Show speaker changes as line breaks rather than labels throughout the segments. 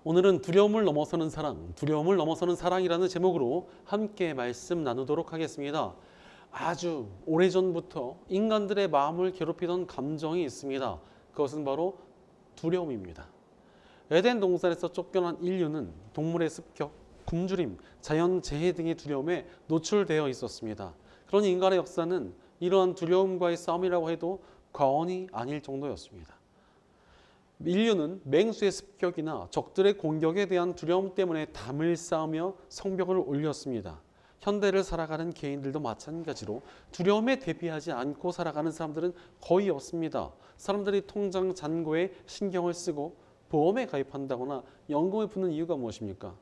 오늘은 두려움을 넘어서는 사랑, 두려움을 넘어서는 사랑이라는 제목으로 함께 말씀 나누도록 하겠습니다. 아주 오래전부터 인간들의 마음을 괴롭히던 감정이 있습니다. 그것은 바로 두려움입니다. 에덴 동산에서 쫓겨난 인류는 동물의 습격, 굶주림, 자연재해 등의 두려움에 노출되어 있었습니다. 그러니 인간의 역사는 이러한 두려움과의 싸움이라고 해도 과언이 아닐 정도였습니다. 인류는 맹수의 습격이나 적들의 공격에 대한 두려움 때문에 담을 쌓으며 성벽을 올렸습니다. 현대를 살아가는 개인들도 마찬가지로 두려움에 대비하지 않고 살아가는 사람들은 거의 없습니다. 사람들이 통장 잔고에 신경을 쓰고 보험에 가입한다거나 연금을 푸는 이유가 무엇입니까?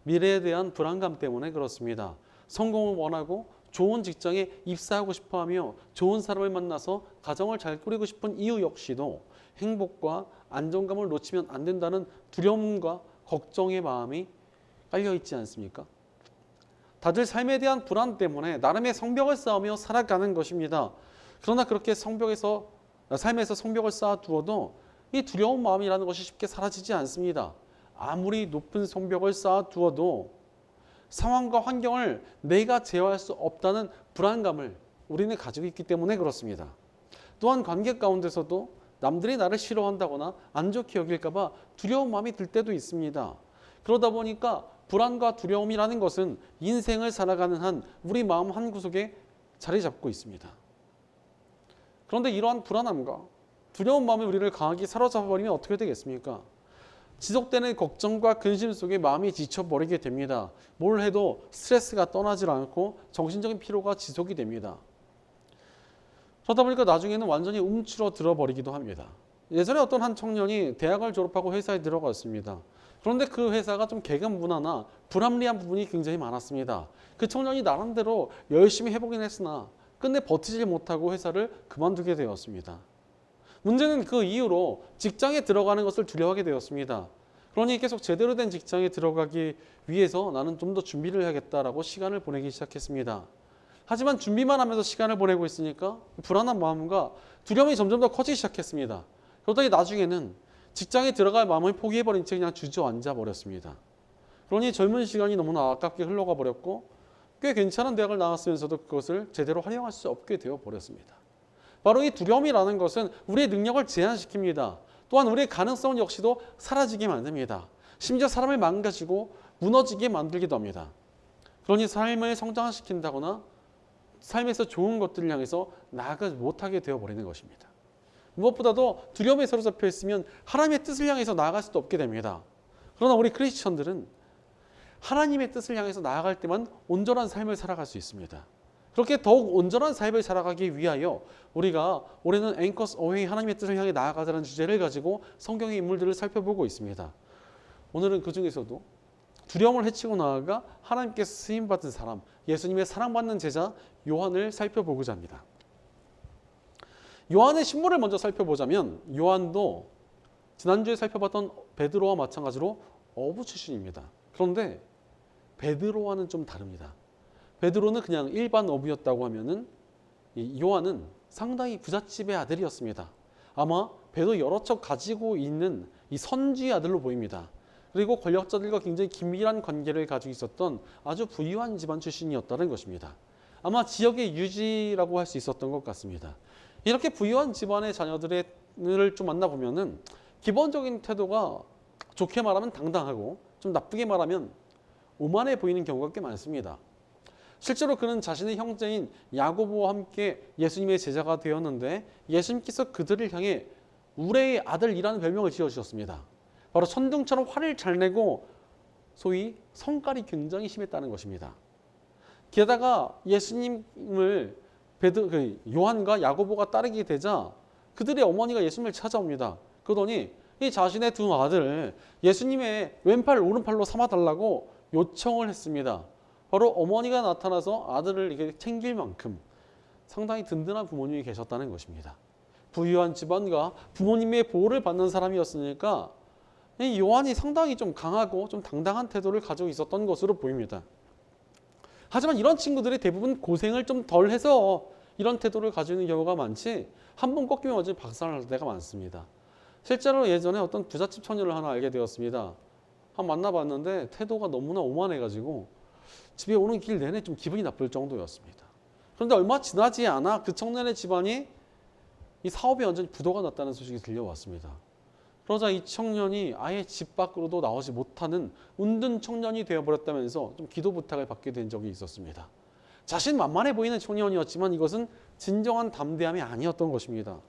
미래에 대한 불안감 때문에 그렇습니다. 성공을 원하고 좋은 직장에 입사하고 싶어하며 좋은 사람을 만나서 가정을 잘 꾸리고 싶은 이유 역시도 행복과 안정감을 놓치면 안 된다는 두려움과 걱정의 마음이 깔려 있지 않습니까? 다들 삶에 대한 불안 때문에 나름의 성벽을 쌓으며 살아가는 것입니다. 그러나 그렇게 삶에서 성벽을 쌓아두어도 이 두려운 마음이라는 것이 쉽게 사라지지 않습니다. 아무리 높은 성벽을 쌓아두어도 상황과 환경을 내가 제어할 수 없다는 불안감을 우리는 가지고 있기 때문에 그렇습니다. 또한 관계 가운데서도 남들이 나를 싫어한다거나 안 좋게 여길까봐 두려운 마음이 들 때도 있습니다. 그러다 보니까 불안과 두려움이라는 것은 인생을 살아가는 한 우리 마음 한구석에 자리 잡고 있습니다. 그런데 이러한 불안함과 두려운 마음이 우리를 강하게 사로잡아버리면 어떻게 되겠습니까? 지속되는 걱정과 근심 속에 마음이 지쳐버리게 됩니다. 뭘 해도 스트레스가 떠나질 않고 정신적인 피로가 지속이 됩니다. 그러다 보니까 나중에는 완전히 움츠러들어 버리기도 합니다. 예전에 어떤 한 청년이 대학을 졸업하고 회사에 들어갔습니다. 그런데 그 회사가 좀 계급 문화나 불합리한 부분이 굉장히 많았습니다. 그 청년이 나름대로 열심히 해보긴 했으나 끝내 버티지 못하고 회사를 그만두게 되었습니다. 문제는 그 이후로 직장에 들어가는 것을 두려워하게 되었습니다. 그러니 계속 제대로 된 직장에 들어가기 위해서 나는 좀 더 준비를 해야겠다라고 시간을 보내기 시작했습니다. 하지만 준비만 하면서 시간을 보내고 있으니까 불안한 마음과 두려움이 점점 더 커지기 시작했습니다. 그러더니 나중에는 직장에 들어갈 마음을 포기해버린 채 그냥 주저앉아 버렸습니다. 그러니 젊은 시간이 너무나 아깝게 흘러가 버렸고 꽤 괜찮은 대학을 나왔으면서도 그것을 제대로 활용할 수 없게 되어 버렸습니다. 바로 이 두려움이라는 것은 우리의 능력을 제한시킵니다. 또한 우리의 가능성 역시도 사라지게 만듭니다. 심지어 사람을 망가지고 무너지게 만들기도 합니다. 그러니 삶을 성장시킨다거나 삶에서 좋은 것들을 향해서 나아가지 못하게 되어버리는 것입니다. 무엇보다도 두려움에 사로잡혀 있으면 하나님의 뜻을 향해서 나아갈 수도 없게 됩니다. 그러나 우리 크리스천들은 하나님의 뜻을 향해서 나아갈 때만 온전한 삶을 살아갈 수 있습니다. 그렇게 더욱 온전한 삶을 살아가기 위하여 우리가 올해는 Anchors Away 하나님의 뜻을 향해 나아가자는 주제를 가지고 성경의 인물들을 살펴보고 있습니다. 오늘은 그 중에서도 두려움을 헤치고 나아가 하나님께 쓰임받은 사람, 예수님의 사랑받는 제자 요한을 살펴보고자 합니다. 요한의 신물을 먼저 살펴보자면 요한도 지난주에 살펴봤던 베드로와 마찬가지로 어부 출신입니다. 그런데 베드로와는 좀 다릅니다. 베드로는 그냥 일반 어부였다고 하면은 이 요한은 상당히 부잣집의 아들이었습니다. 아마 배도 여러 척 가지고 있는 이 선지의 아들로 보입니다. 그리고 권력자들과 굉장히 긴밀한 관계를 가지고 있었던 아주 부유한 집안 출신이었다는 것입니다. 아마 지역의 유지라고 할 수 있었던 것 같습니다. 이렇게 부유한 집안의 자녀들을 좀 만나보면은 기본적인 태도가 좋게 말하면 당당하고 좀 나쁘게 말하면 오만해 보이는 경우가 꽤 많습니다. 실제로 그는 자신의 형제인 야고보와 함께 예수님의 제자가 되었는데 예수님께서 그들을 향해 우레의 아들이라는 별명을 지어주셨습니다. 바로 천둥처럼 화를 잘 내고 소위 성깔이 굉장히 심했다는 것입니다. 게다가 예수님을 요한과 야고보가 따르게 되자 그들의 어머니가 예수님을 찾아옵니다. 그러더니 이 자신의 두 아들을 예수님의 왼팔 오른팔로 삼아달라고 요청을 했습니다. 바로 어머니가 나타나서 아들을 이렇게 챙길 만큼 상당히 든든한 부모님이 계셨다는 것입니다. 부유한 집안과 부모님의 보호를 받는 사람이었으니까 이 요한이 상당히 좀 강하고 좀 당당한 태도를 가지고 있었던 것으로 보입니다. 하지만 이런 친구들이 대부분 고생을 좀 덜 해서 이런 태도를 가지고 있는 경우가 많지 한 번 꺾이면 완전히 박살날 때가 많습니다. 실제로 예전에 어떤 부잣집 처녀를 하나 알게 되었습니다. 한번 만나봤는데 태도가 너무나 오만해가지고 집에 오는 길 내내 좀 기분이 나쁠 정도였습니다. 그런데 얼마 지나지 않아 그 청년의 집안이 이 사업에 완전히 부도가 났다는 소식이 들려왔습니다. 그러자 이 청년이 아예 집 밖으로도 나오지 못하는 운둔 청년이 되어버렸다면서 좀 기도 부탁을 받게 된 적이 있었습니다. 자신만만해 보이는 청년이었지만 이것은 진정한 담대함이 아니었던 것입니다.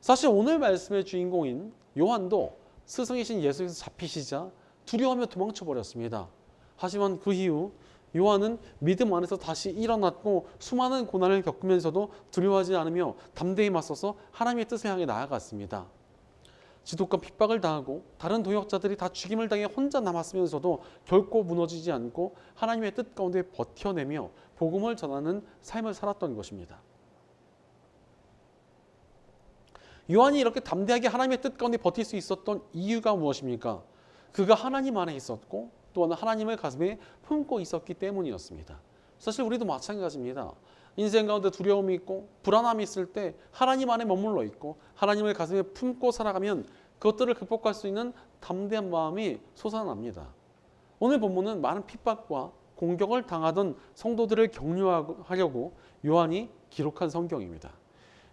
사실 오늘 말씀의 주인공인 요한도 스승이신 예수께서 잡히시자 두려워하며 도망쳐 버렸습니다. 하지만 그 이후 요한은 믿음 안에서 다시 일어났고 수많은 고난을 겪으면서도 두려워하지 않으며 담대히 맞서서 하나님의 뜻을 향해 나아갔습니다. 지독한 핍박을 당하고 다른 동역자들이 다 죽임을 당해 혼자 남았으면서도 결코 무너지지 않고 하나님의 뜻 가운데 버텨내며 복음을 전하는 삶을 살았던 것입니다. 요한이 이렇게 담대하게 하나님의 뜻 가운데 버틸 수 있었던 이유가 무엇입니까? 그가 하나님 안에 있었고 또한 하나님을 가슴에 품고 있었기 때문이었습니다. 사실 우리도 마찬가지입니다. 인생 가운데 두려움이 있고 불안함이 있을 때 하나님 안에 머물러 있고 하나님을 가슴에 품고 살아가면 그것들을 극복할 수 있는 담대한 마음이 솟아납니다. 오늘 본문은 많은 핍박과 공격을 당하던 성도들을 격려하려고 요한이 기록한 성경입니다.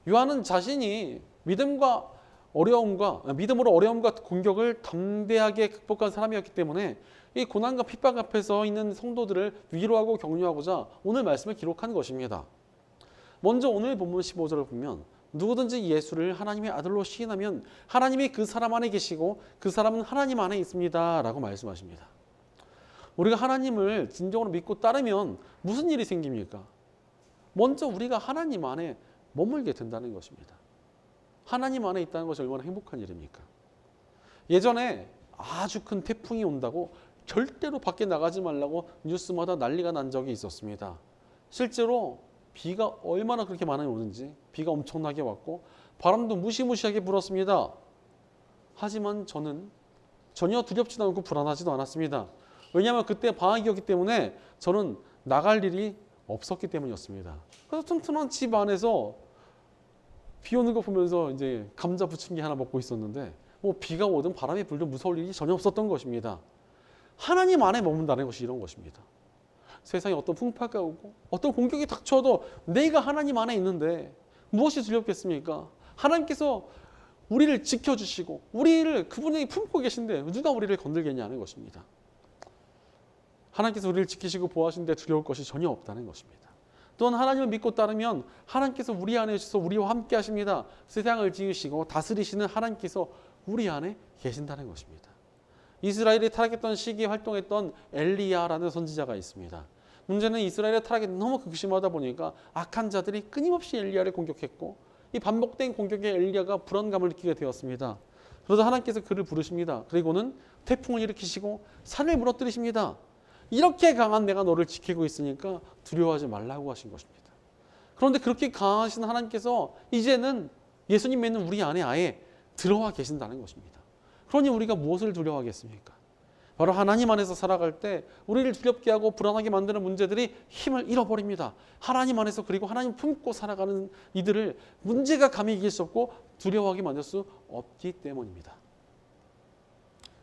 요한은 자신이 믿음으로 어려움과 공격을 담대하게 극복한 사람이었기 때문에 이 고난과 핍박 앞에 서 있는 성도들을 위로하고 격려하고자 오늘 말씀을 기록한 것입니다. 먼저 오늘 본문 15절을 보면 누구든지 예수를 하나님의 아들로 시인하면 하나님이 그 사람 안에 계시고 그 사람은 하나님 안에 있습니다 라고 말씀하십니다. 우리가 하나님을 진정으로 믿고 따르면 무슨 일이 생깁니까? 먼저 우리가 하나님 안에 머물게 된다는 것입니다. 하나님 안에 있다는 것이 얼마나 행복한 일입니까? 예전에 아주 큰 태풍이 온다고 절대로 밖에 나가지 말라고 뉴스마다 난리가 난 적이 있었습니다. 실제로 비가 얼마나 그렇게 많이 오는지 비가 엄청나게 왔고 바람도 무시무시하게 불었습니다. 하지만 저는 전혀 두렵지도 않고 불안하지도 않았습니다. 왜냐하면 그때 방학이었기 때문에 저는 나갈 일이 없었기 때문이었습니다. 그래서 튼튼한 집 안에서 비 오는 거 보면서 이제 감자 부침개 하나 먹고 있었는데 뭐 비가 오든 바람이 불든 무서울 일이 전혀 없었던 것입니다. 하나님 안에 머문다는 것이 이런 것입니다. 세상에 어떤 풍파가 오고 어떤 공격이 닥쳐도 내가 하나님 안에 있는데 무엇이 두렵겠습니까? 하나님께서 우리를 지켜주시고 우리를 그분이 품고 계신데 누가 우리를 건들겠냐는 것입니다. 하나님께서 우리를 지키시고 보호하시는데 두려울 것이 전혀 없다는 것입니다. 또한 하나님을 믿고 따르면 하나님께서 우리 안에 계셔서 우리와 함께 하십니다. 세상을 지으시고 다스리시는 하나님께서 우리 안에 계신다는 것입니다. 이스라엘이 타락했던 시기에 활동했던 엘리야라는 선지자가 있습니다. 문제는 이스라엘의 타락이 너무 극심하다 보니까 악한 자들이 끊임없이 엘리야를 공격했고 이 반복된 공격에 엘리야가 불안감을 느끼게 되었습니다. 그러자 하나님께서 그를 부르십니다. 그리고는 태풍을 일으키시고 산을 무너뜨리십니다. 이렇게 강한 내가 너를 지키고 있으니까 두려워하지 말라고 하신 것입니다. 그런데 그렇게 강하신 하나님께서 이제는 예수님 믿는 우리 안에 아예 들어와 계신다는 것입니다. 그러니 우리가 무엇을 두려워하겠습니까? 바로 하나님 안에서 살아갈 때 우리를 두렵게 하고 불안하게 만드는 문제들이 힘을 잃어버립니다. 하나님 안에서 그리고 하나님 품고 살아가는 이들을 문제가 감히 이길 수 없고 두려워하게 만들 수 없기 때문입니다.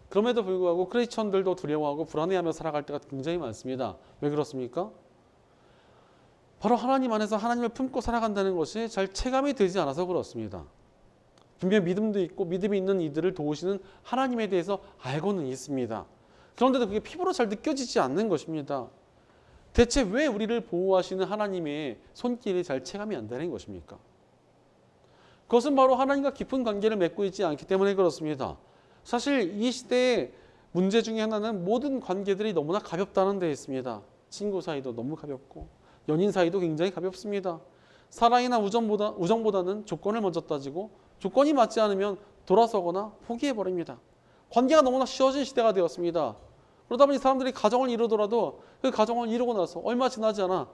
그럼에도 불구하고 크리스천들도 두려워하고 불안해하며 살아갈 때가 굉장히 많습니다. 왜 그렇습니까? 바로 하나님 안에서 하나님을 품고 살아간다는 것이 잘 체감이 되지 않아서 그렇습니다. 분명 믿음도 있고 믿음이 있는 이들을 도우시는 하나님에 대해서 알고는 있습니다. 그런데도 그게 피부로 잘 느껴지지 않는 것입니다. 대체 왜 우리를 보호하시는 하나님의 손길이 잘 체감이 안 되는 것입니까? 그것은 바로 하나님과 깊은 관계를 맺고 있지 않기 때문에 그렇습니다. 사실 이 시대의 문제 중에 하나는 모든 관계들이 너무나 가볍다는 데 있습니다. 친구 사이도 너무 가볍고 연인 사이도 굉장히 가볍습니다. 사랑이나 우정보다는 조건을 먼저 따지고 조건이 맞지 않으면 돌아서거나 포기해버립니다. 관계가 너무나 쉬워진 시대가 되었습니다. 그러다 보니 사람들이 가정을 이루더라도 그 가정을 이루고 나서 얼마 지나지 않아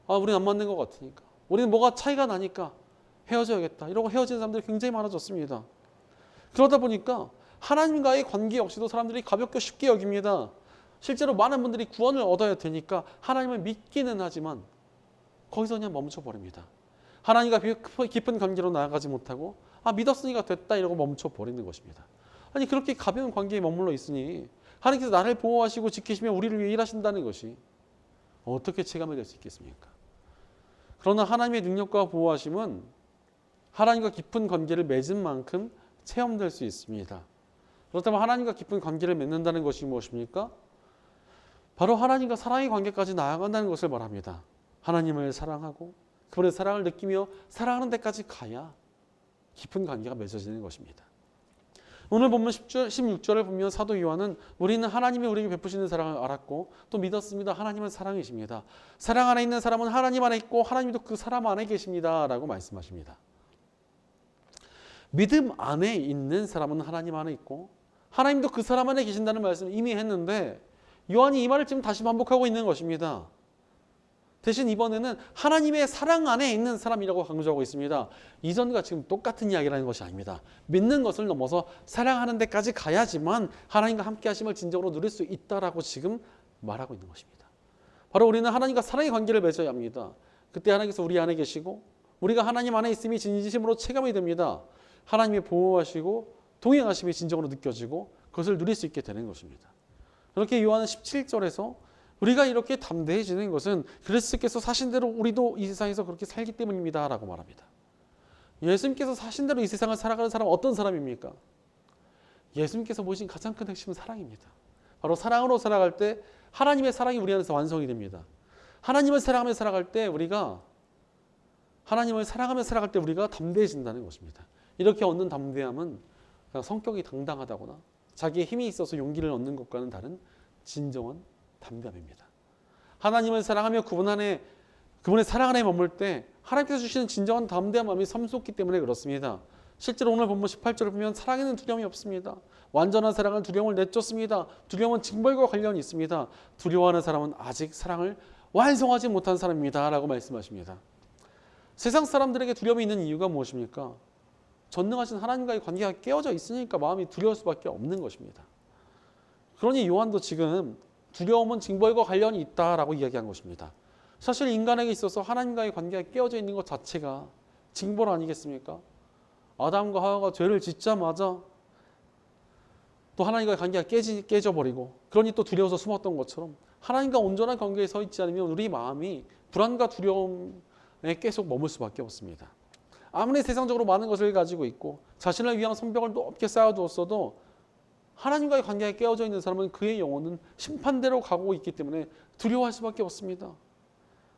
우리는 안 맞는 것 같으니까 우리는 뭐가 차이가 나니까 헤어져야겠다 이러고 헤어지는 사람들이 굉장히 많아졌습니다. 그러다 보니까 하나님과의 관계 역시도 사람들이 가볍게 쉽게 여깁니다. 실제로 많은 분들이 구원을 얻어야 되니까 하나님을 믿기는 하지만 거기서 그냥 멈춰버립니다. 하나님과 깊은 관계로 나아가지 못하고 믿었으니까 됐다 이러고 멈춰버리는 것입니다. 아니 그렇게 가벼운 관계에 머물러 있으니 하나님께서 나를 보호하시고 지키시며 우리를 위해 일하신다는 것이 어떻게 체감이 될 수 있겠습니까? 그러나 하나님의 능력과 보호하심은 하나님과 깊은 관계를 맺은 만큼 체험될 수 있습니다. 그렇다면 하나님과 깊은 관계를 맺는다는 것이 무엇입니까? 바로 하나님과 사랑의 관계까지 나아간다는 것을 말합니다. 하나님을 사랑하고 그분의 사랑을 느끼며 사랑하는 데까지 가야 깊은 관계가 맺어지는 것입니다. 오늘 본문 16절을 보면 사도 요한은 우리는 하나님이 우리에게 베푸시는 사랑을 알았고 또 믿었습니다. 하나님은 사랑이십니다. 사랑 안에 있는 사람은 하나님 안에 있고 하나님도 그 사람 안에 계십니다. 라고 말씀하십니다. 믿음 안에 있는 사람은 하나님 안에 있고 하나님도 그 사람 안에 계신다는 말씀을 이미 했는데 요한이 이 말을 지금 다시 반복하고 있는 것입니다. 대신 이번에는 하나님의 사랑 안에 있는 사람이라고 강조하고 있습니다. 이전과 지금 똑같은 이야기라는 것이 아닙니다. 믿는 것을 넘어서 사랑하는 데까지 가야지만 하나님과 함께 하심을 진정으로 누릴 수 있다라고 지금 말하고 있는 것입니다. 바로 우리는 하나님과 사랑의 관계를 맺어야 합니다. 그때 하나님께서 우리 안에 계시고 우리가 하나님 안에 있음이 진심으로 체감이 됩니다. 하나님이 보호하시고 동행하심이 진정으로 느껴지고 그것을 누릴 수 있게 되는 것입니다. 그렇게 요한은 17절에서 우리가 이렇게 담대해지는 것은 그리스도께서 사신 대로 우리도 이 세상에서 그렇게 살기 때문입니다 라고 말합니다. 예수님께서 사신 대로 이 세상을 살아가는 사람은 어떤 사람입니까? 예수님께서 보이신 가장 큰 핵심은 사랑입니다. 바로 사랑으로 살아갈 때 하나님의 사랑이 우리 안에서 완성이 됩니다. 하나님을 사랑하며 살아갈 때 우리가 하나님을 사랑하며 살아갈 때 우리가 담대해진다는 것입니다. 이렇게 얻는 담대함은 그냥 성격이 당당하다거나 자기의 힘이 있어서 용기를 얻는 것과는 다른 진정한 담대함입니다. 하나님을 사랑하며 그분의 사랑 안에 머물 때 하나님께서 주시는 진정한 담대한 마음이 샘솟기 때문에 그렇습니다. 실제로 오늘 본문 18절을 보면 사랑에는 두려움이 없습니다. 완전한 사랑은 두려움을 내쫓습니다. 두려움은 징벌과 관련이 있습니다. 두려워하는 사람은 아직 사랑을 완성하지 못한 사람입니다 라고 말씀하십니다. 세상 사람들에게 두려움이 있는 이유가 무엇입니까? 전능하신 하나님과의 관계가 깨어져 있으니까 마음이 두려울 수밖에 없는 것입니다. 그러니 요한도 지금 두려움은 징벌과 관련이 있다라고 이야기한 것입니다. 사실 인간에게 있어서 하나님과의 관계가 깨어져 있는 것 자체가 징벌 아니겠습니까? 아담과 하와가 죄를 짓자마자 또 하나님과의 관계가 깨져버리고 그러니 또 두려워서 숨었던 것처럼 하나님과 온전한 관계에 서 있지 않으면 우리 마음이 불안과 두려움에 계속 머물 수밖에 없습니다. 아무리 세상적으로 많은 것을 가지고 있고 자신을 위한 성벽을 높게 쌓아두었어도 하나님과의 관계가 깨어져 있는 사람은 그의 영혼은 심판대로 가고 있기 때문에 두려워할 수밖에 없습니다.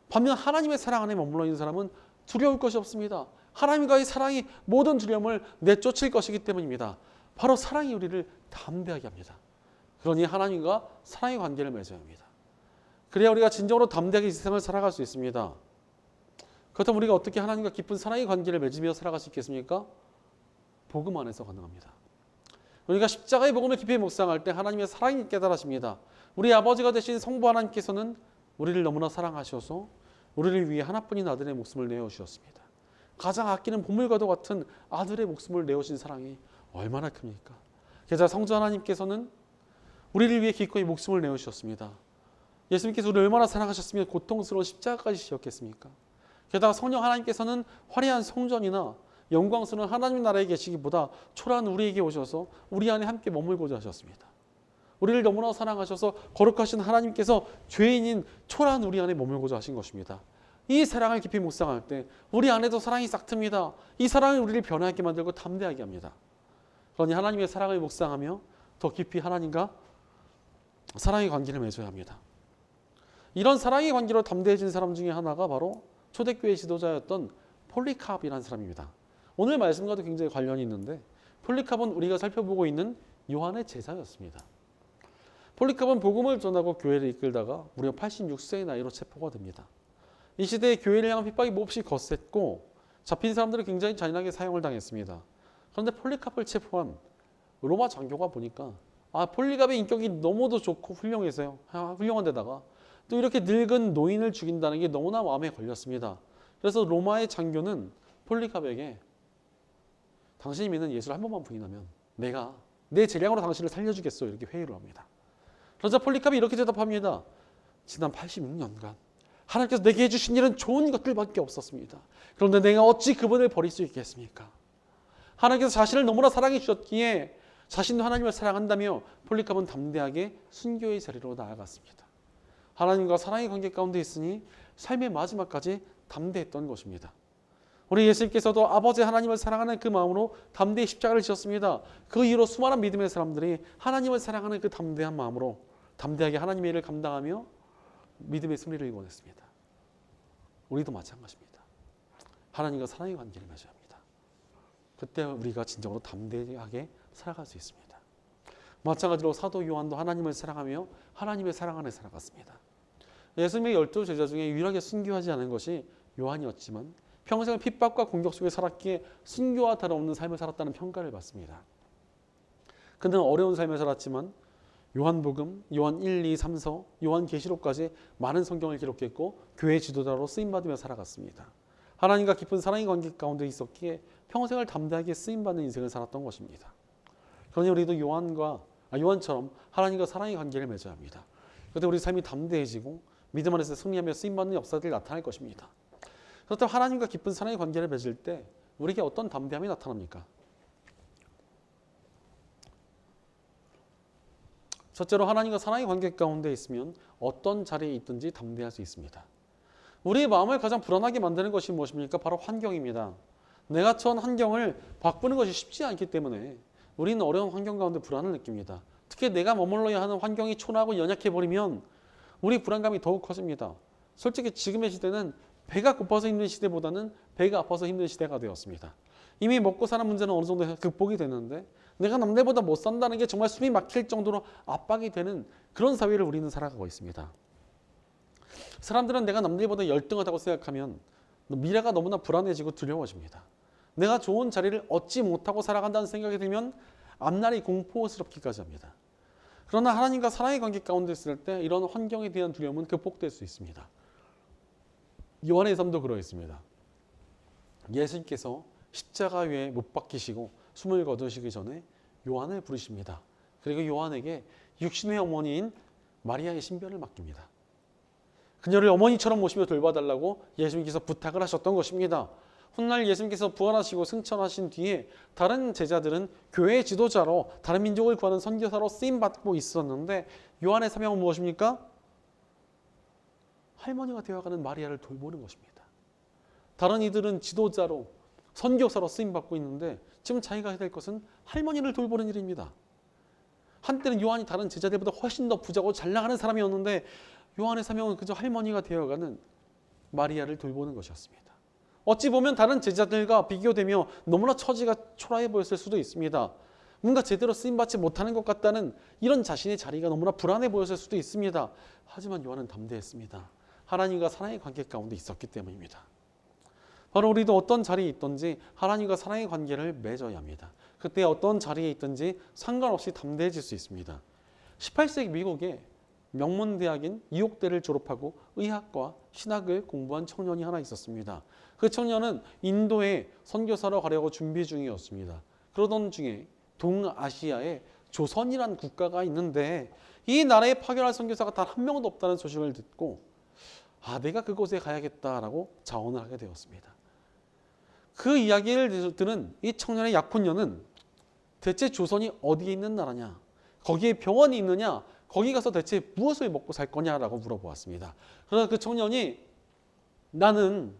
반면 하나님의 사랑 안에 머물러 있는 사람은 두려울 것이 없습니다. 하나님과의 사랑이 모든 두려움을 내쫓을 것이기 때문입니다. 바로 사랑이 우리를 담대하게 합니다. 그러니 하나님과 사랑의 관계를 맺어야 합니다. 그래야 우리가 진정으로 담대하게 이 세상을 살아갈 수 있습니다. 그렇다면 우리가 어떻게 하나님과 깊은 사랑의 관계를 맺으며 살아갈 수 있겠습니까? 복음 안에서 가능합니다. 우리가 십자가의 복음을 깊이 묵상할 때 하나님의 사랑이 깨달아집니다. 우리 아버지가 되신 성부 하나님께서는 우리를 너무나 사랑하셔서 우리를 위해 하나뿐인 아들의 목숨을 내어주셨습니다. 가장 아끼는 보물과도 같은 아들의 목숨을 내어주신 사랑이 얼마나 큽니까? 게다가 성자 하나님께서는 우리를 위해 기꺼이 목숨을 내어주셨습니다. 예수님께서 우리를 얼마나 사랑하셨으면 고통스러운 십자가까지 지었겠습니까? 게다가 성령 하나님께서는 화려한 성전이나 영광스러운 하나님 나라에 계시기보다 초라한 우리에게 오셔서 우리 안에 함께 머물고자 하셨습니다. 우리를 너무나 사랑하셔서 거룩하신 하나님께서 죄인인 초라한 우리 안에 머물고자 하신 것입니다. 이 사랑을 깊이 묵상할 때 우리 안에도 사랑이 싹 틉니다. 이 사랑이 우리를 변하게 만들고 담대하게 합니다. 그러니 하나님의 사랑을 묵상하며 더 깊이 하나님과 사랑의 관계를 맺어야 합니다. 이런 사랑의 관계로 담대해진 사람 중에 하나가 바로 초대교회 지도자였던 폴리캅이라는 사람입니다. 오늘 말씀과도 굉장히 관련이 있는데 폴리캅은 우리가 살펴보고 있는 요한의 제자였습니다. 폴리캅은 복음을 전하고 교회를 이끌다가 무려 86세의 나이로 체포가 됩니다. 이 시대에 교회를 향한 핍박이 몹시 거셌고 잡힌 사람들은 굉장히 잔인하게 사형을 당했습니다. 그런데 폴리캅을 체포한 로마 장교가 보니까 폴리캅의 인격이 너무도 좋고 훌륭해서요. 훌륭한 데다가 또 이렇게 늙은 노인을 죽인다는 게 너무나 마음에 걸렸습니다. 그래서 로마의 장교는 폴리캅에게 당신이 믿는 예수를 한 번만 부인하면 내가 내 재량으로 당신을 살려주겠어 이렇게 회유를 합니다. 그러자 폴리캅이 이렇게 대답합니다. 지난 86년간 하나님께서 내게 해주신 일은 좋은 것들밖에 없었습니다. 그런데 내가 어찌 그분을 버릴 수 있겠습니까? 하나님께서 자신을 너무나 사랑해 주셨기에 자신도 하나님을 사랑한다며 폴리카본 담대하게 순교의 자리로 나아갔습니다. 하나님과 사랑의 관계 가운데 있으니 삶의 마지막까지 담대했던 것입니다. 우리 예수님께서도 아버지 하나님을 사랑하는 그 마음으로 담대히 십자가를 지었습니다. 그 이후로 수많은 믿음의 사람들이 하나님을 사랑하는 그 담대한 마음으로 담대하게 하나님의 일을 감당하며 믿음의 승리를 이뤄냈습니다. 우리도 마찬가지입니다. 하나님과 사랑의 관계를 맺어야 합니다. 그때 우리가 진정으로 담대하게 살아갈 수 있습니다. 마찬가지로 사도 요한도 하나님을 사랑하며 하나님의 사랑 안에 살아갔습니다. 예수님의 12제자 중에 유일하게 순교하지 않은 것이 요한이었지만 평생을 핍박과 공격 속에 살았기에 순교와 다름없는 삶을 살았다는 평가를 받습니다. 그는 어려운 삶을 살았지만 요한복음, 요한 1, 2, 3서, 요한계시록까지 많은 성경을 기록했고 교회 지도자로 쓰임받으며 살아갔습니다. 하나님과 깊은 사랑의 관계 가운데 있었기에 평생을 담대하게 쓰임받는 인생을 살았던 것입니다. 그러니 우리도 요한처럼 하나님과 사랑의 관계를 맺어야 합니다. 그때 우리 삶이 담대해지고 믿음 안에서 승리하며 쓰임받는 역사들이 나타날 것입니다. 그렇다면 하나님과 깊은 사랑의 관계를 맺을 때 우리에게 어떤 담대함이 나타납니까? 첫째로 하나님과 사랑의 관계 가운데 있으면 어떤 자리에 있든지 담대할 수 있습니다. 우리의 마음을 가장 불안하게 만드는 것이 무엇입니까? 바로 환경입니다. 내가 처한 환경을 바꾸는 것이 쉽지 않기 때문에 우리는 어려운 환경 가운데 불안을 느낍니다. 특히 내가 머물러야 하는 환경이 초라하고 연약해버리면 우리 불안감이 더욱 커집니다. 솔직히 지금의 시대는 배가 고파서 힘든 시대보다는 배가 아파서 힘든 시대가 되었습니다. 이미 먹고 사는 문제는 어느 정도 극복이 됐는데 내가 남들보다 못 산다는 게 정말 숨이 막힐 정도로 압박이 되는 그런 사회를 우리는 살아가고 있습니다. 사람들은 내가 남들보다 열등하다고 생각하면 미래가 너무나 불안해지고 두려워집니다. 내가 좋은 자리를 얻지 못하고 살아간다는 생각이 들면 앞날이 공포스럽기까지 합니다. 그러나 하나님과 사랑의 관계 가운데 있을 때 이런 환경에 대한 두려움은 극복될 수 있습니다. 요한의 삶도 그러했습니다. 예수님께서 십자가 위에 못 박히시고 숨을 거두시기 전에 요한을 부르십니다. 그리고 요한에게 육신의 어머니인 마리아의 신변을 맡깁니다. 그녀를 어머니처럼 모시며 돌봐달라고 예수님께서 부탁을 하셨던 것입니다. 훗날 예수님께서 부활하시고 승천하신 뒤에 다른 제자들은 교회의 지도자로 다른 민족을 구하는 선교사로 쓰임받고 있었는데 요한의 사명은 무엇입니까? 할머니가 되어가는 마리아를 돌보는 것입니다. 다른 이들은 지도자로 선교사로 쓰임받고 있는데 지금 자기가 해야 될 것은 할머니를 돌보는 일입니다. 한때는 요한이 다른 제자들보다 훨씬 더 부자고 잘 나가는 사람이었는데 요한의 사명은 그저 할머니가 되어가는 마리아를 돌보는 것이었습니다. 어찌 보면 다른 제자들과 비교되며 너무나 처지가 초라해 보였을 수도 있습니다. 뭔가 제대로 쓰임받지 못하는 것 같다는 이런 자신의 자리가 너무나 불안해 보였을 수도 있습니다. 하지만 요한은 담대했습니다. 하나님과 사랑의 관계 가운데 있었기 때문입니다. 바로 우리도 어떤 자리에 있든지 하나님과 사랑의 관계를 맺어야 합니다. 그때 어떤 자리에 있든지 상관없이 담대해질 수 있습니다. 18세기 미국에 명문대학인 뉴욕대를 졸업하고 의학과 신학을 공부한 청년이 하나 있었습니다. 그 청년은 인도에 선교사로 가려고 준비 중이었습니다. 그러던 중에 동아시아에 조선이라는 국가가 있는데 이 나라에 파견할 선교사가 단 한 명도 없다는 소식을 듣고 내가 그곳에 가야겠다라고 자원을 하게 되었습니다. 그 이야기를 들은 이 청년의 약혼녀는 대체 조선이 어디에 있는 나라냐? 거기에 병원이 있느냐? 거기 가서 대체 무엇을 먹고 살 거냐라고 물어보았습니다. 그래서 그 청년이 나는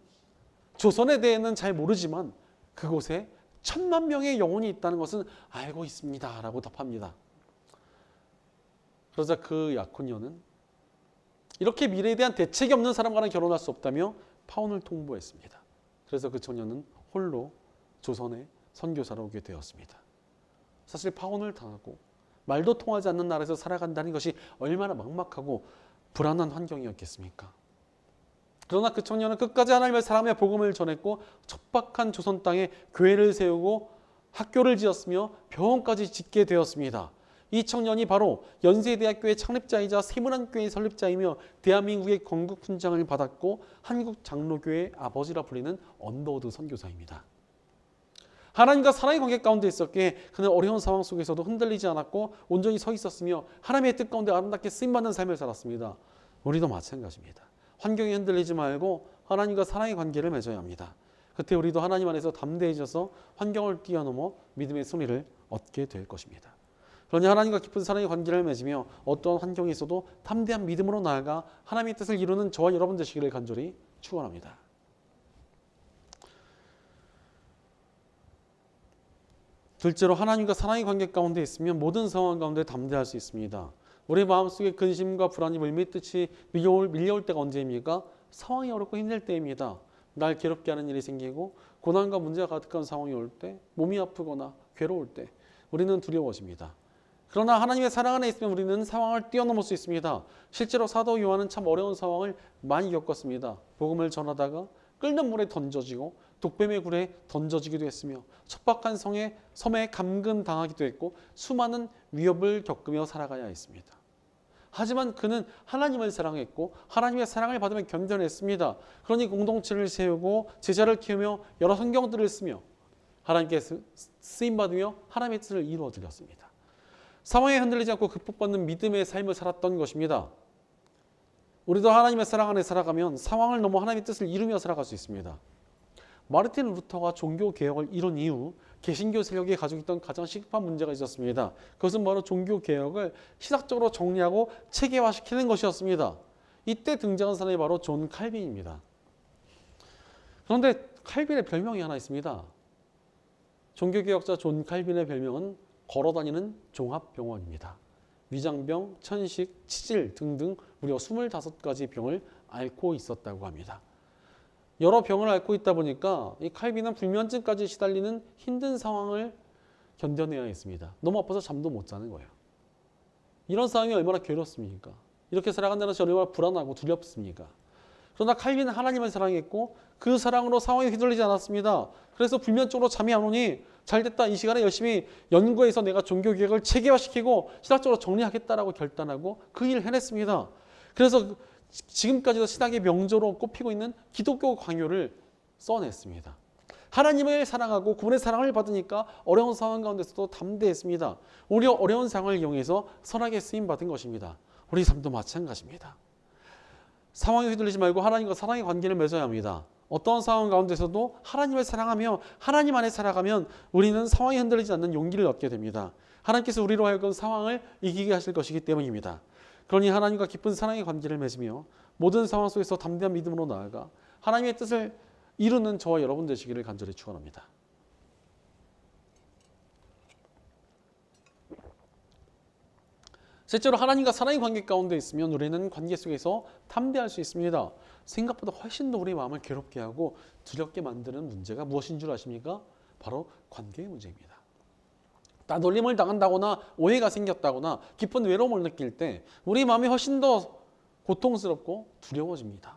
조선에 대해서는 잘 모르지만 그곳에 1000만 명의 영혼이 있다는 것은 알고 있습니다. 라고 답합니다. 그러자 그 약혼녀는 이렇게 미래에 대한 대책이 없는 사람과는 결혼할 수 없다며 파혼을 통보했습니다. 그래서 그 청년은 홀로 조선의 선교사로 오게 되었습니다. 사실 파혼을 당하고 말도 통하지 않는 나라에서 살아간다는 것이 얼마나 막막하고 불안한 환경이었겠습니까? 그러나 그 청년은 끝까지 하나님을 사랑하며 복음을 전했고 척박한 조선 땅에 교회를 세우고 학교를 지었으며 병원까지 짓게 되었습니다. 이 청년이 바로 연세대학교의 창립자이자 세문안교회의 설립자이며 대한민국의 건국 훈장을 받았고 한국 장로교회의 아버지라 불리는 언더우드 선교사입니다. 하나님과 사랑의 관계 가운데 있었기에 그는 어려운 상황 속에서도 흔들리지 않았고 온전히 서 있었으며 하나님의 뜻 가운데 아름답게 쓰임받는 삶을 살았습니다. 우리도 마찬가지입니다. 환경에 흔들리지 말고 하나님과 사랑의 관계를 맺어야 합니다. 그때 우리도 하나님 안에서 담대해져서 환경을 뛰어넘어 믿음의 승리를 얻게 될 것입니다. 그러니 하나님과 깊은 사랑의 관계를 맺으며 어떠한 환경에 있어도 담대한 믿음으로 나아가 하나님의 뜻을 이루는 저와 여러분 되시기를 간절히 축원합니다. 둘째로 하나님과 사랑의 관계 가운데 있으면 모든 상황 가운데 담대할 수 있습니다. 우리 마음속에 근심과 불안이 물밀듯이 밀려올 때가 언제입니까? 상황이 어렵고 힘들 때입니다. 날 괴롭게 하는 일이 생기고 고난과 문제가 가득한 상황이 올 때, 몸이 아프거나 괴로울 때 우리는 두려워집니다. 그러나 하나님의 사랑 안에 있으면 우리는 상황을 뛰어넘을 수 있습니다. 실제로 사도 요한은 참 어려운 상황을 많이 겪었습니다. 복음을 전하다가 끓는 물에 던져지고 독뱀의 굴에 던져지기도 했으며 척박한 섬에 감금당하기도 했고 수많은 위협을 겪으며 살아가야 했습니다. 하지만 그는 하나님을 사랑했고 하나님의 사랑을 받으며 견뎌냈습니다. 그러니 공동체를 세우고 제자를 키우며 여러 성경들을 쓰며 하나님께 쓰임받으며 하나님의 뜻을 이루어드렸습니다. 상황에 흔들리지 않고 극복받는 믿음의 삶을 살았던 것입니다. 우리도 하나님의 사랑 안에 살아가면 상황을 넘어 하나님의 뜻을 이루며 살아갈 수 있습니다. 마르틴 루터가 종교개혁을 이룬 이후 개신교 세력이 가지고 있던 가장 시급한 문제가 있었습니다. 그것은 바로 종교개혁을 신학적으로 정리하고 체계화시키는 것이었습니다. 이때 등장한 사람이 바로 존 칼빈입니다. 그런데 칼빈의 별명이 하나 있습니다. 종교개혁자 존 칼빈의 별명은 걸어다니는 종합병원입니다. 위장병, 천식, 치질 등등 무려 25가지 병을 앓고 있었다고 합니다. 여러 병을 앓고 있다 보니까 이 칼빈은 불면증까지 시달리는 힘든 상황을 견뎌내야 했습니다. 너무 아파서 잠도 못 자는 거예요. 이런 상황이 얼마나 괴롭습니까? 이렇게 살아간다는 것이 얼마나 불안하고 두렵습니까? 그러나 칼빈은 하나님을 사랑했고 그 사랑으로 상황에 휘둘리지 않았습니다. 그래서 불면증으로 잠이 안 오니 잘됐다. 이 시간에 열심히 연구해서 내가 종교개혁을 체계화시키고 신학적으로 정리하겠다라고 결단하고 그 일을 해냈습니다. 그래서 지금까지도 신학의 명조로 꼽히고 있는 기독교 강요를 써냈습니다. 하나님을 사랑하고 그분의 사랑을 받으니까 어려운 상황 가운데서도 담대했습니다. 오히려 어려운 상황을 이용해서 선하게 쓰임받은 것입니다. 우리 삶도 마찬가지입니다. 상황에 휘둘리지 말고 하나님과 사랑의 관계를 맺어야 합니다. 어떤 상황 가운데서도 하나님을 사랑하며 하나님 안에 살아가면 우리는 상황에 흔들리지 않는 용기를 얻게 됩니다. 하나님께서 우리로 하여금 상황을 이기게 하실 것이기 때문입니다. 그러니 하나님과 깊은 사랑의 관계를 맺으며 모든 상황 속에서 담대한 믿음으로 나아가 하나님의 뜻을 이루는 저와 여러분 되시기를 간절히 축원합니다. 실제로 하나님과 사랑의 관계 가운데 있으면 우리는 관계 속에서 담대할 수 있습니다. 생각보다 훨씬 더 우리 마음을 괴롭게 하고 두렵게 만드는 문제가 무엇인 줄 아십니까? 바로 관계의 문제입니다. 따돌림을 당한다거나 오해가 생겼다거나 깊은 외로움을 느낄 때 우리 마음이 훨씬 더 고통스럽고 두려워집니다.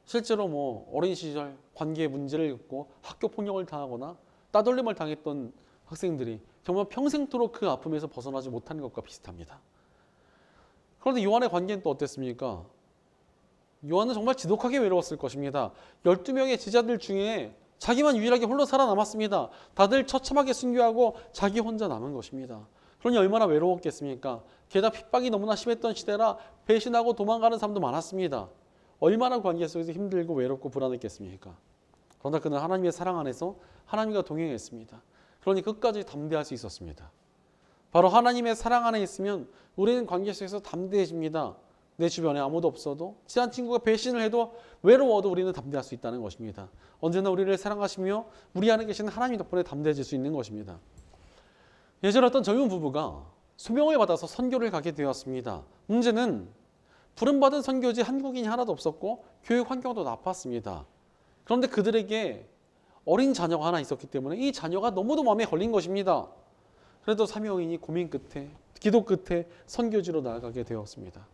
실제로 어린 시절 관계의 문제를 겪고 학교 폭력을 당하거나 따돌림을 당했던 학생들이 정말 평생토록 그 아픔에서 벗어나지 못하는 것과 비슷합니다. 그런데 요한의 관계는 또 어땠습니까? 요한은 정말 지독하게 외로웠을 것입니다. 12명의 제자들 중에 자기만 유일하게 홀로 살아남았습니다. 다들 처참하게 순교하고 자기 혼자 남은 것입니다. 그러니 얼마나 외로웠겠습니까? 게다가 핍박이 너무나 심했던 시대라 배신하고 도망가는 사람도 많았습니다. 얼마나 관계 속에서 힘들고 외롭고 불안했겠습니까? 그러나 그는 하나님의 사랑 안에서 하나님과 동행했습니다. 그러니 끝까지 담대할 수 있었습니다. 바로 하나님의 사랑 안에 있으면 우리는 관계 속에서 담대해집니다. 내 주변에 아무도 없어도 친한 친구가 배신을 해도 외로워도 우리는 담대할 수 있다는 것입니다. 언제나 우리를 사랑하시며 우리 안에 계신 하나님 덕분에 담대해질 수 있는 것입니다. 예전에 어떤 젊은 부부가 소명을 받아서 선교를 가게 되었습니다. 문제는 부름받은 선교지 한국인이 하나도 없었고 교육 환경도 나빴습니다. 그런데 그들에게 어린 자녀가 하나 있었기 때문에 이 자녀가 너무도 마음에 걸린 것입니다. 그래도 사명인이 고민 끝에 기도 끝에 선교지로 나아가게 되었습니다.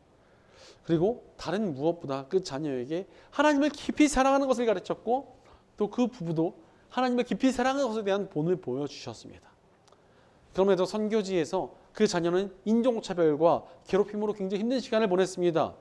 그리고 다른 무엇보다 그 자녀에게 하나님을 깊이 사랑하는 것을 가르쳤고 또 그 부부도 하나님을 깊이 사랑하는 것에 대한 본을 보여주셨습니다. 그럼에도 선교지에서 그 자녀는 인종차별과 괴롭힘으로 굉장히 힘든 시간을 보냈습니다.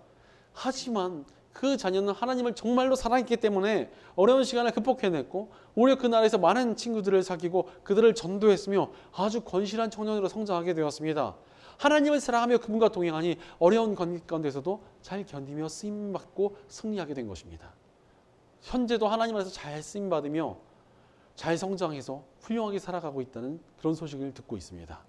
하지만 그 자녀는 하나님을 정말로 사랑했기 때문에 어려운 시간을 극복해냈고 오히려 그 나라에서 많은 친구들을 사귀고 그들을 전도했으며 아주 건실한 청년으로 성장하게 되었습니다. 하나님을 사랑하며 그분과 동행하니 어려운 관계 가운데서도 잘 견디며 쓰임받고 승리하게 된 것입니다. 현재도 하나님 안에서 잘 쓰임받으며 잘 성장해서 훌륭하게 살아가고 있다는 그런 소식을 듣고 있습니다.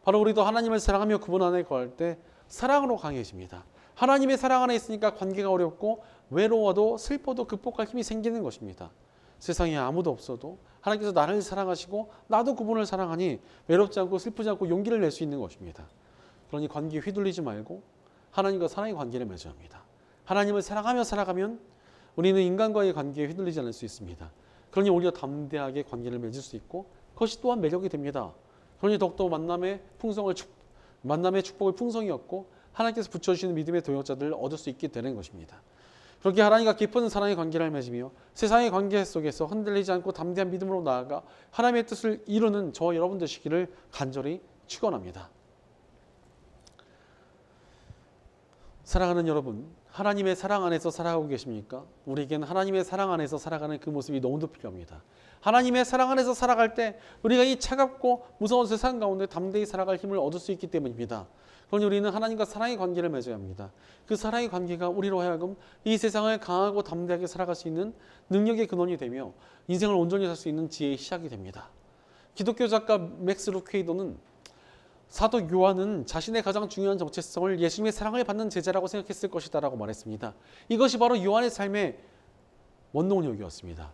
바로 우리도 하나님을 사랑하며 그분 안에 거할 때 사랑으로 강해집니다. 하나님의 사랑 안에 있으니까 관계가 어렵고 외로워도 슬퍼도 극복할 힘이 생기는 것입니다. 세상에 아무도 없어도 하나님께서 나를 사랑하시고 나도 그분을 사랑하니 외롭지 않고 슬프지 않고 용기를 낼 수 있는 것입니다. 그러니 관계에 휘둘리지 말고 하나님과 사랑의 관계를 맺어야 합니다. 하나님을 사랑하며 살아가면 우리는 인간과의 관계에 휘둘리지 않을 수 있습니다. 그러니 오히려 담대하게 관계를 맺을 수 있고 그것이 또한 매력이 됩니다. 그러니 더욱더 만남의 축복을 풍성히 얻고 하나님께서 붙여주시는 믿음의 동역자들을 얻을 수 있게 되는 것입니다. 그렇게 하나님과 깊은 사랑의 관계를 맺으며 세상의 관계 속에서 흔들리지 않고 담대한 믿음으로 나아가 하나님의 뜻을 이루는 저와 여러분 되시기를 간절히 축원합니다. 사랑하는 여러분, 하나님의 사랑 안에서 살아가고 계십니까? 우리에게는 하나님의 사랑 안에서 살아가는 그 모습이 너무도 필요합니다. 하나님의 사랑 안에서 살아갈 때 우리가 이 차갑고 무서운 세상 가운데 담대히 살아갈 힘을 얻을 수 있기 때문입니다. 그러니 우리는 하나님과 사랑의 관계를 맺어야 합니다. 그 사랑의 관계가 우리로 하여금 이 세상을 강하고 담대하게 살아갈 수 있는 능력의 근원이 되며 인생을 온전히 살 수 있는 지혜의 시작이 됩니다. 기독교 작가 맥스 루케이도는 사도 요한은 자신의 가장 중요한 정체성을 예수님의 사랑을 받는 제자라고 생각했을 것이다 라고 말했습니다. 이것이 바로 요한의 삶의 원동력이었습니다.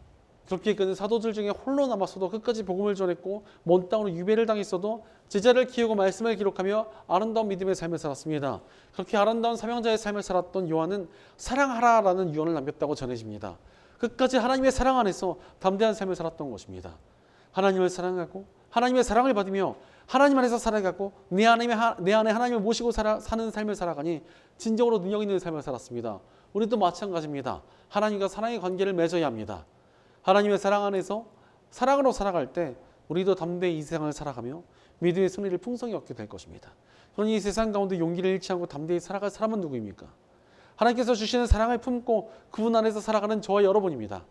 그렇게 그는 사도들 중에 홀로 남았어도 끝까지 복음을 전했고 먼 땅으로 유배를 당했어도 제자를 키우고 말씀을 기록하며 아름다운 믿음의 삶을 살았습니다. 그렇게 아름다운 사명자의 삶을 살았던 요한은 사랑하라라는 유언을 남겼다고 전해집니다. 끝까지 하나님의 사랑 안에서 담대한 삶을 살았던 것입니다. 하나님을 사랑하고 하나님의 사랑을 받으며 하나님 안에서 살아가고 내 안에 하나님을 모시고 사는 삶을 살아가니 진정으로 능력 있는 삶을 살았습니다. 우리도 마찬가지입니다. 하나님과 사랑의 관계를 맺어야 합니다. 하나님의 사랑 안에서 사랑으로 살아갈 때 우리도 담대히 이 세상을 살아가며 믿음의 승리를 풍성히 얻게 될 것입니다. 그러니 이 세상 가운데 용기를 잃지 않고 담대히 살아갈 사람은 누구입니까? 하나님께서 주시는 사랑을 품고 그분 안에서 살아가는 저와 여러분입니다.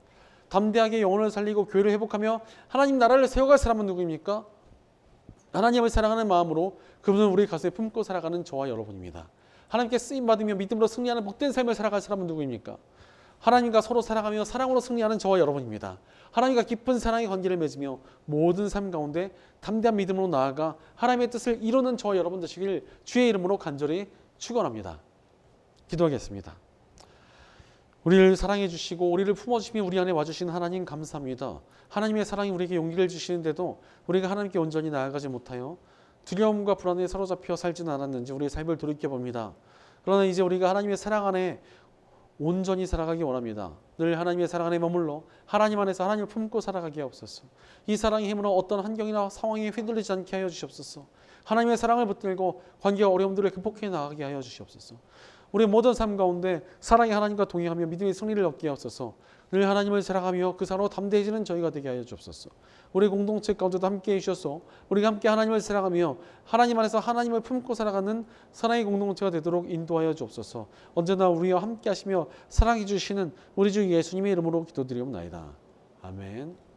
담대하게 영혼을 살리고 교회를 회복하며 하나님 나라를 세워갈 사람은 누구입니까? 하나님을 사랑하는 마음으로 그분을 우리 가슴에 품고 살아가는 저와 여러분입니다. 하나님께 쓰임받으며 믿음으로 승리하는 복된 삶을 살아갈 사람은 누구입니까? 하나님과 서로 살아가며 사랑으로 승리하는 저와 여러분입니다. 하나님과 깊은 사랑의 관계를 맺으며 모든 삶 가운데 담대한 믿음으로 나아가 하나님의 뜻을 이루는 저와 여러분 되시길 주의 이름으로 간절히 축원합니다. 기도하겠습니다. 우리를 사랑해 주시고 우리를 품어주시며 우리 안에 와주시는 하나님 감사합니다. 하나님의 사랑이 우리에게 용기를 주시는데도 우리가 하나님께 온전히 나아가지 못하여 두려움과 불안에 사로잡혀 살지는 않았는지 우리의 삶을 돌이켜봅니다. 그러나 이제 우리가 하나님의 사랑 안에 온전히 살아가기 원합니다. 늘 하나님의 사랑 안에 머물러 하나님 안에서 하나님을 품고 살아가게 하옵소서. 이 사랑의 힘으로 어떤 환경이나 상황에 휘둘리지 않게 하여 주시옵소서. 하나님의 사랑을 붙들고 관계와 어려움들을 극복해 나가게 하여 주시옵소서. 우리 모든 삶 가운데 사랑의 하나님과 동행하며 믿음의 승리를 얻게 하옵소서. 늘 하나님을 사랑하며 그 사랑으로 담대해지는 저희가 되게 하여 주옵소서. 우리 공동체 가운데도 함께해 주셔서 우리가 함께 하나님을 사랑하며 하나님 안에서 하나님을 품고 살아가는 사랑의 공동체가 되도록 인도하여 주옵소서. 언제나 우리와 함께 하시며 사랑해 주시는 우리 주 예수님의 이름으로 기도드리옵나이다. 아멘.